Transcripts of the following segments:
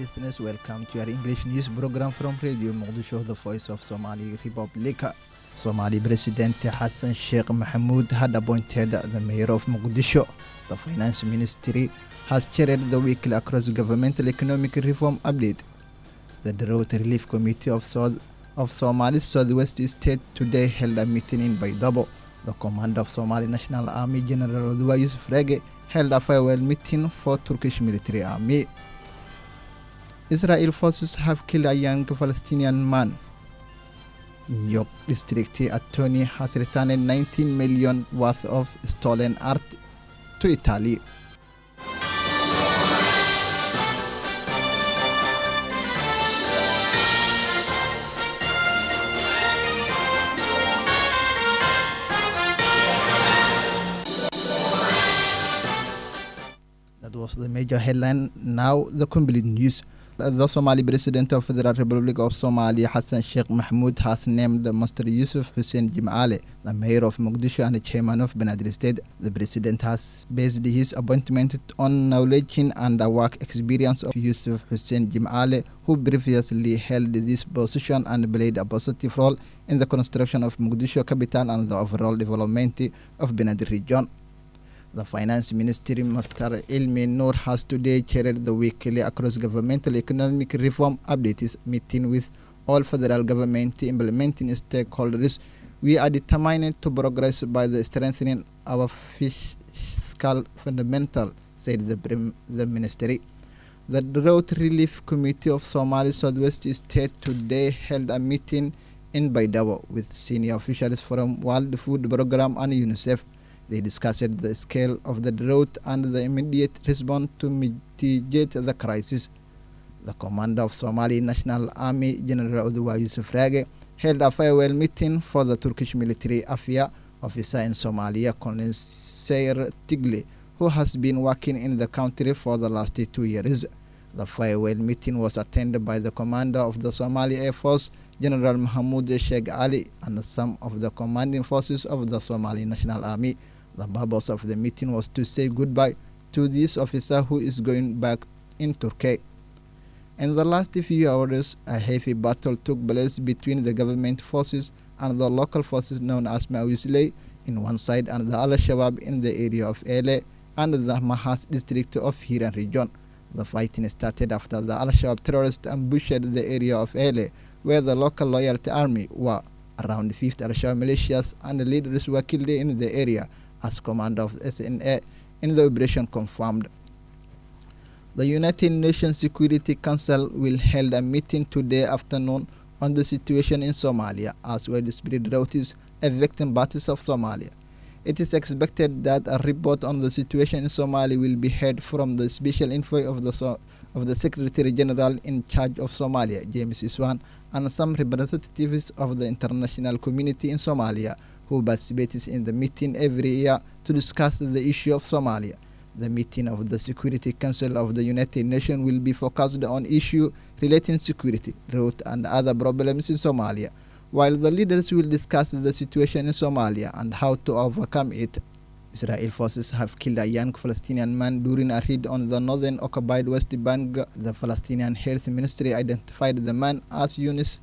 listeners, welcome to our English news program from Radio Mogadishu, the voice of Somali Republic. Somali President Hassan Sheikh Mohamud had appointed the mayor of Mogadishu. The finance ministry has chaired the weekly across governmental economic reform update. The drought relief committee of Somali Southwest State today held a meeting in Baydabo. The commander of Somali National Army, General Yusuf Rege, held a farewell meeting for Turkish military army. Israel forces have killed a young Palestinian man. New York District Attorney has returned 19 million worth of stolen art to Italy. That was the major headline. Now the complete news. The Somali President of the Federal Republic of Somalia, Hassan Sheikh Mohamud, has named Mr. Yusuf Hussein Jimale the mayor of Mogadishu and the chairman of Banadri State. The president has based his appointment on knowledge and the work experience of Yusuf Hussein Jimale, who previously held this position and played a positive role in the construction of Mogadishu capital and the overall development of Banadri region. The Finance Ministry, Mr. Ilmi Noor, has today chaired the weekly across governmental economic reform updates meeting with all federal government implementing stakeholders. We are determined to progress by the strengthening our fiscal fundamental, said the ministry. The Drought Relief Committee of Somali Southwest State today held a meeting in Baydabo with senior officials from World Food Programme and UNICEF. They discussed the scale of the drought and the immediate response to mitigate the crisis. The commander of Somali National Army, General Yusuf Rege, held a farewell meeting for the Turkish military affairs officer in Somalia, Colonel Seir Tigli, who has been working in the country for the last 2 years. The farewell meeting was attended by the commander of the Somali Air Force, General Mahmoud Sheikh Ali, and some of the commanding forces of the Somali National Army. The purpose of the meeting was to say goodbye to this officer who is going back in Turkey. In the last few hours, a heavy battle took place between the government forces and the local forces known as Mawisley in one side and the Al-Shabaab in the area of Ele and the Mahas district of Hiran region. The fighting started after the Al-Shabaab terrorists ambushed the area of Ele, where the local loyalty army were. Around 50 Al-Shabaab militias and the leaders were killed in the area, as commander of SNA in the operation confirmed. The United Nations Security Council will hold a meeting today afternoon on the situation in Somalia as widespread drought is affecting parts of Somalia. It is expected that a report on the situation in Somalia will be heard from the special envoy of the Secretary General in charge of Somalia, James Iswan, and some representatives of the international community in Somalia, who participates in the meeting every year to discuss the issue of Somalia. The meeting of the Security Council of the United Nations will be focused on issues relating security, drought, and other problems in Somalia, while the leaders will discuss the situation in Somalia and how to overcome it. Israel forces have killed a young Palestinian man during a raid on the northern occupied West Bank. The Palestinian Health Ministry identified the man as Yunus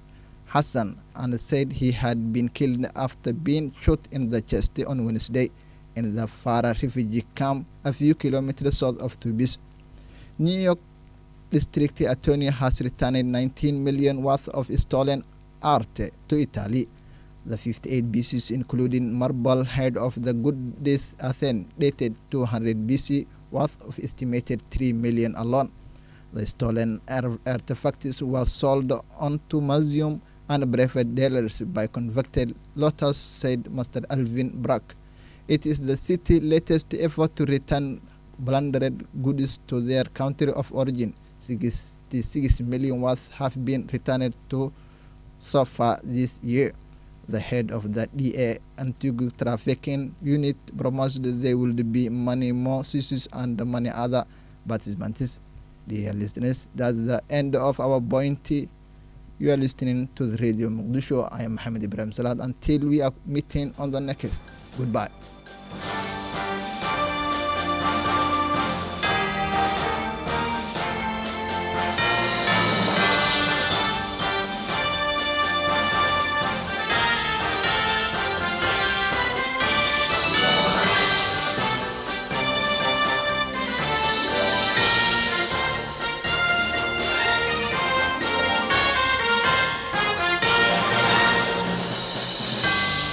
Hassan and said he had been killed after being shot in the chest on Wednesday in the Farah refugee camp a few kilometers south of Tunis. New York District Attorney has returned 19 million worth of stolen art to Italy. The 58 pieces, including marble head of the goddess Athene, dated 200 BC, worth of estimated 3 million alone. The stolen artifacts were sold on to museum and private dealers by convicted looters, said Mr. Alvin Brack. It is the city's latest effort to return plundered goods to their country of origin. 66 million worth have been returned to so far this year. The head of the DA anti-trafficking unit promised there will be many more seizures and many other participants. Dear listeners, that's the end of our point. You are listening to the Radio Mogadishu. I am Mohammed Ibrahim Salat. Until we are meeting on the next. Goodbye.